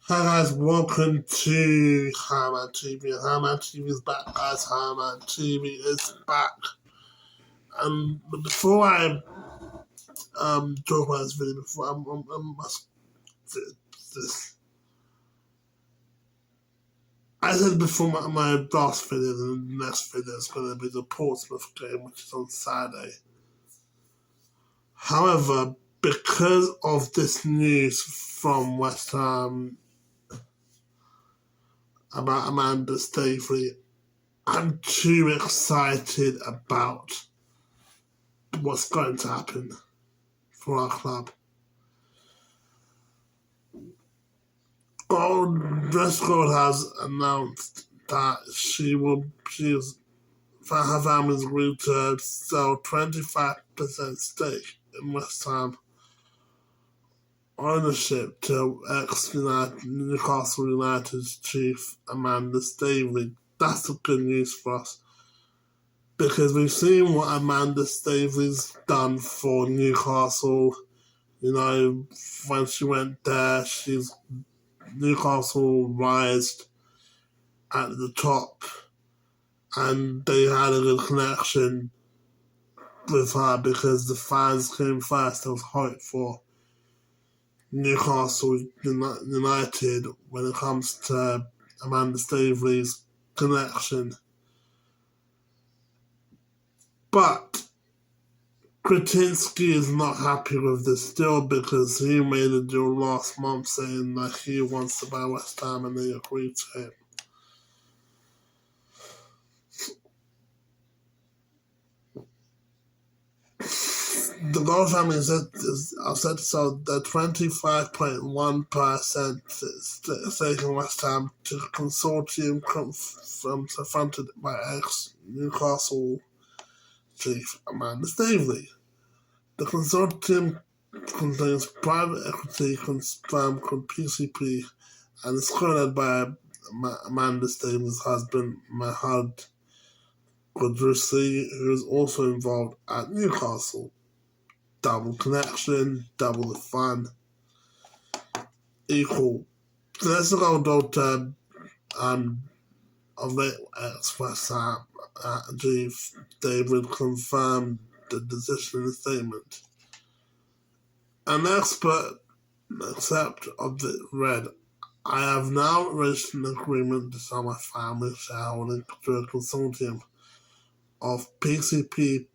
Hi guys, welcome to Highman TV. Highman TV is back, guys. Highman TV is back. But before I talk about this video, before I must this. I said before my last video, the next video is going to be the Portsmouth game, which is on Saturday. However, because of this news from West Ham about Amanda Staveley, I'm too excited about what's going to happen for our club. Dress Gold has announced that her family's agreed to sell 25% stake in West Ham ownership to ex-Newcastle United's chief Amanda Staveley. That's the good news for us, because we've seen what Amanda Staveley's done for Newcastle. You know, when she went there, Newcastle rised at the top, and they had a good connection with her because the fans came first. There was hope for Newcastle United when it comes to Amanda Staveley's connection. But Kretinsky is not happy with this deal because he made a deal last month saying that he wants to buy West Ham and they agreed to it. The Gold family are set to sell the 25.1% stake in West Ham to a consortium fronted by ex-Newcastle chief Amanda Staveley. The consortium contains private equity firm called PCP and is co-led by Amanda Staveley's husband, Mahad Qudsi, who is also involved at Newcastle. Double connection, double the fun, equal. So let's look at daughter of late ex-West Ham chief David confirmed the decision in a statement. An expert accept of the read, I have now reached an agreement to sell my family shareholding to a consortium of PCP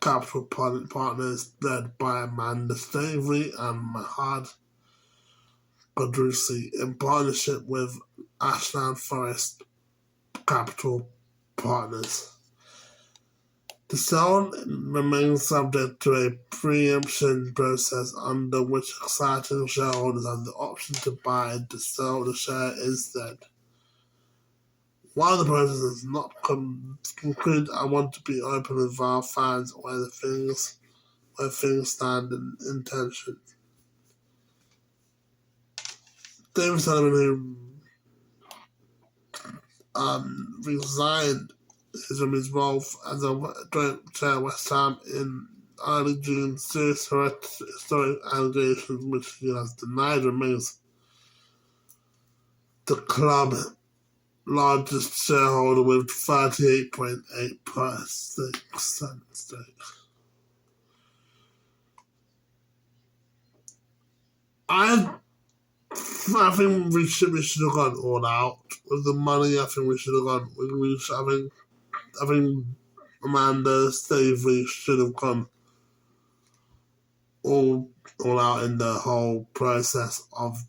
Capital Partners led by Amanda Staveley and Mahad Qudsi in partnership with Ashland Forest Capital Partners. The sale remains subject to a pre-emption process under which exciting shareholders have the option to buy and to sell the share instead. While the process is not concluded, I want to be open with our fans where things stand in intention. David Sullivan, who resigned from his role as a joint chair at West Ham in early June, serious historic allegations which he has denied, remains the club largest shareholder with 38.8% stake. I think we should have gone all out with the money. I think we should have gone. I think Amanda Staveley should have gone all out in the whole process of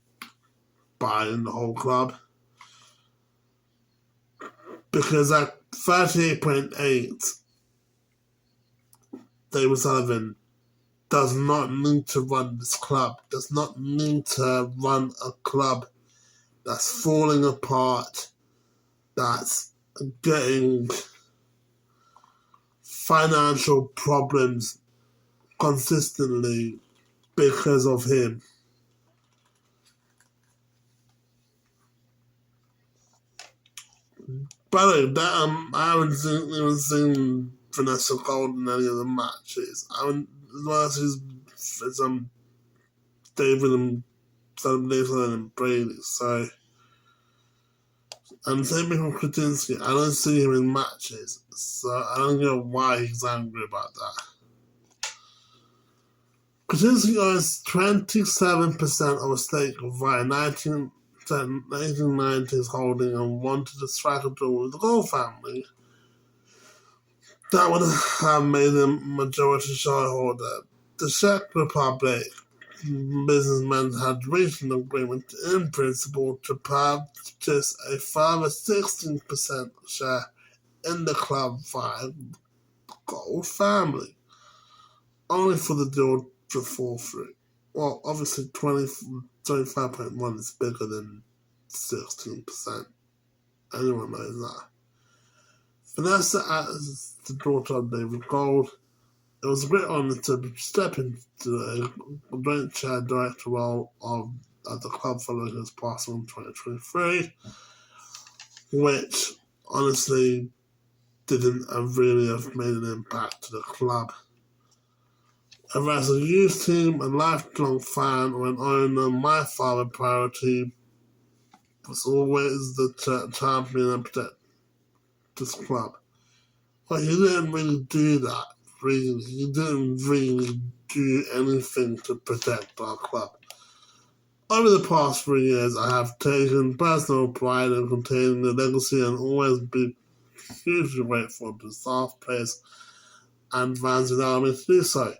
buying the whole club, because at 38.8, David Sullivan does not need to run this club, does not need to run a club that's falling apart, that's getting financial problems consistently because of him. By the way, I haven't even seen Vanessa Gold in any of the matches. As well as David and celebration and Brady. So, and same thing from Kretinsky. I don't see him in matches, so I don't know why he's angry about that. Kretinsky owns 27% of a stake via 1990s holding and wanted to strike a deal with the Gold family. That would have made him majority shareholder. The Czech Republic businessmen had reached an agreement in principle to purchase a further 16% share in the club via the Gold family, only for the deal to fall through. Well, obviously 25.1 is bigger than 16%. Anyone knows that. Vanessa, as the daughter of David Gold, it was a great honour to step into a great chair director role at the club following his passing in 2023, which honestly didn't really have made an impact to the club. And as a youth team, a lifelong fan or an owner, my father priority was always the champion and protect this club. But he didn't really do that. Really. He didn't really do anything to protect our club. Over the past 3 years, I have taken personal pride in containing the legacy and always been hugely grateful to staff, players, and fans who allow me to do so.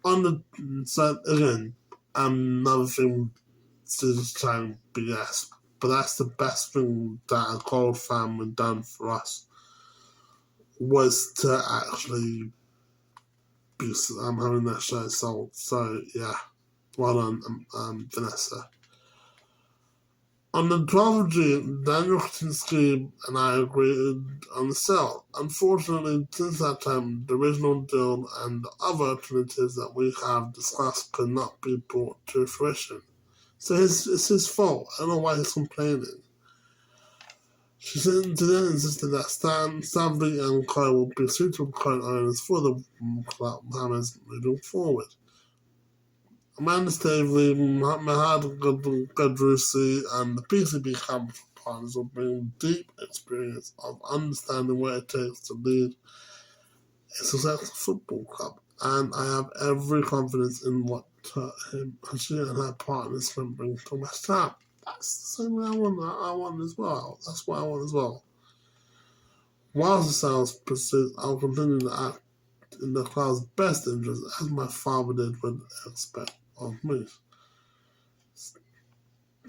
Again, another thing to just trying BS, but that's the best thing that a Gold family done for us, was to actually be having that show sold. So yeah, well done, Vanessa. On the 12th of June, Daniel Kretinsky and I agreed on the sale. Unfortunately, since that time, the original deal and the other alternatives that we have discussed could not be brought to fruition. So it's his fault. I don't know why he's complaining. She then insisted that Stan, Savvy and Co will be suitable current owners for the club Hammers moving forward. Amanda Stavely, Mahad Gadrusi, and the PCB capital partners will bring deep experience of understanding what it takes to lead a successful football club, and I have every confidence in what she and her partners can bring to West Ham. That's the same way I want as well. That's what I want as well. Whilst the sales pursuit, I'll continue to act in the club's best interest, as my father did would expect of me.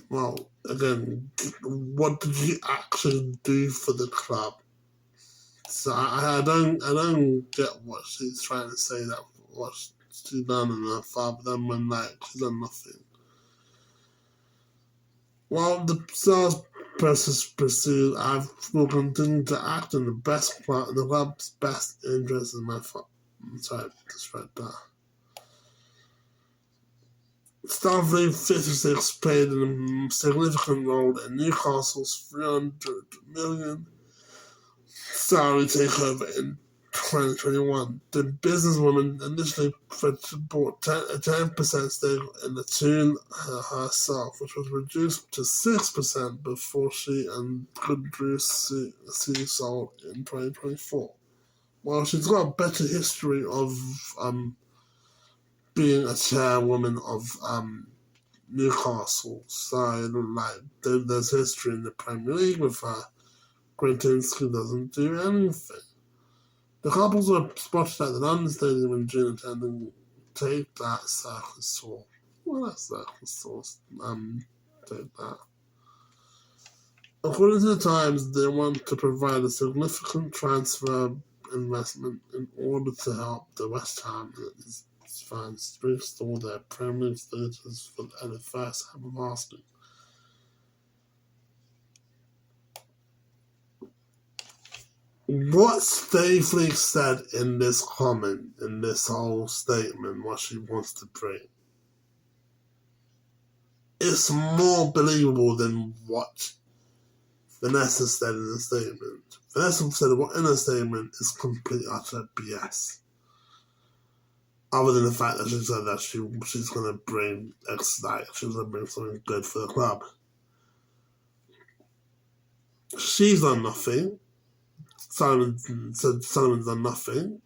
Well, again, what did you actually do for the club? So I don't get what she's trying to say, that what she's done and her father done when she's done nothing. While the sales process pursued, I will continue to act in the club's best interest in my father. Sorry, just read that. Starfleet 56 played a significant role in Newcastle's $300 million salary takeover in 2021. The businesswoman initially bought a 10% stake in the tune herself, which was reduced to 6% before she and Gadrusi sold in 2024. Well, she's got a better history of being a chairwoman of Newcastle, so there's history in the Premier League with her. Kretinsky doesn't do anything. The couples were spotted at the London Stadium in June attending Take That Circus Tour. Well, that circus tour, Take That. According to the Times, they want to provide a significant transfer investment in order to help the West Ham and its fans restore their Premier League status for the first time of asking. What Stavely said in this comment, in this whole statement, what she wants to bring, it's more believable than what Vanessa said in the statement. Vanessa said what in the statement is complete utter BS. Other than the fact that she said that she's going to bring she's going to bring something good for the club. She's done nothing. Solomon's done nothing.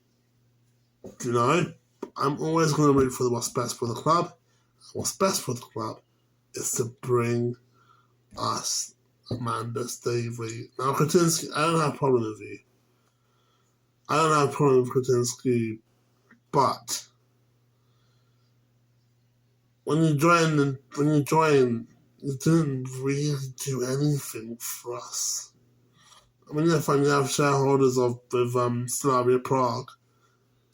You know, I'm always going to root for what's best for the club. What's best for the club is to bring us Amanda Staveley. Now, Kretinsky, I don't have a problem with you. I don't have a problem with Kretinsky, but when you join, you didn't really do anything for us. I mean, if you have shareholders with Slavia Prague,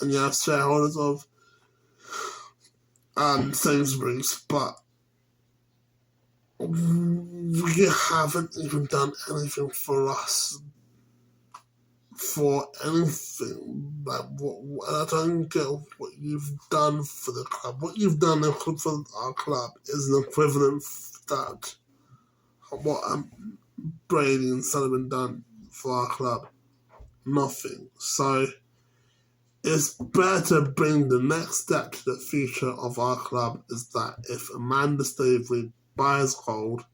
and you have shareholders of Sainsbury's, but we haven't even done anything for us. For anything, like I don't get what you've done for the club. What you've done for our club is an equivalent that what Brady and Sullivan done for our club. Nothing. So it's better to bring the next step to the future of our club is that if Amanda Staveley buys gold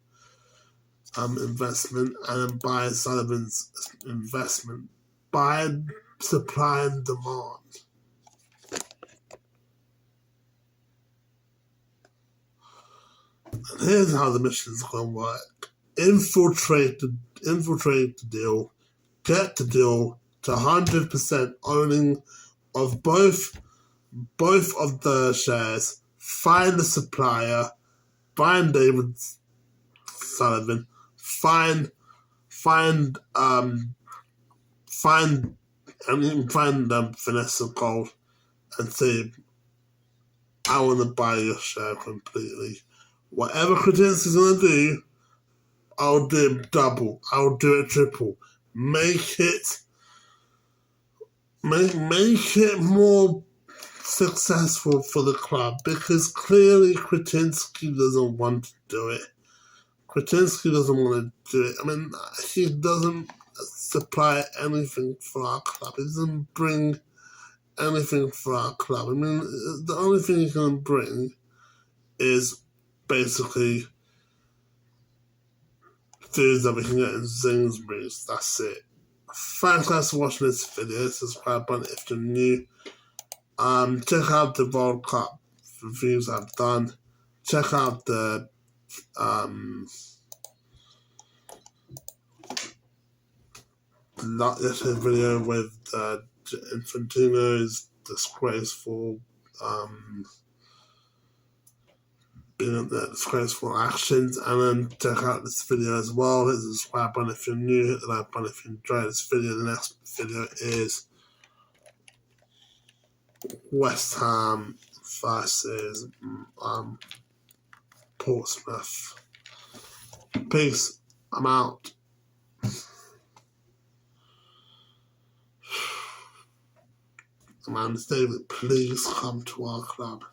investment and then buys Sullivan's investment, by supply and demand. And here's how the mission's going to work. Infiltrate the deal, get the deal to 100% owning of both of the shares, find the supplier, find David Sullivan, find Vanessa Gold and say, I want to buy your share completely. Whatever Kretinsky's going to do, I'll do it double. I'll do it triple. Make it more successful for the club, because clearly Kretinsky doesn't want to do it. Kretinsky doesn't want to do it. I mean, he doesn't supply anything for our club. He doesn't bring anything for our club. I mean, the only thing he can bring is basically foods that we can get in Sainsbury's. That's it. Thanks guys for watching this video. Subscribe button if you're new. Check out the World Cup reviews I've done. Check out the yesterday's video with Infantino's disgraceful disgraceful actions, and then check out this video as well. Hit the subscribe button if you're new, hit the like button if you enjoyed this video. The next video is West Ham versus Portsmouth. Peace. I'm out. Amanda Staveley, please come to our club.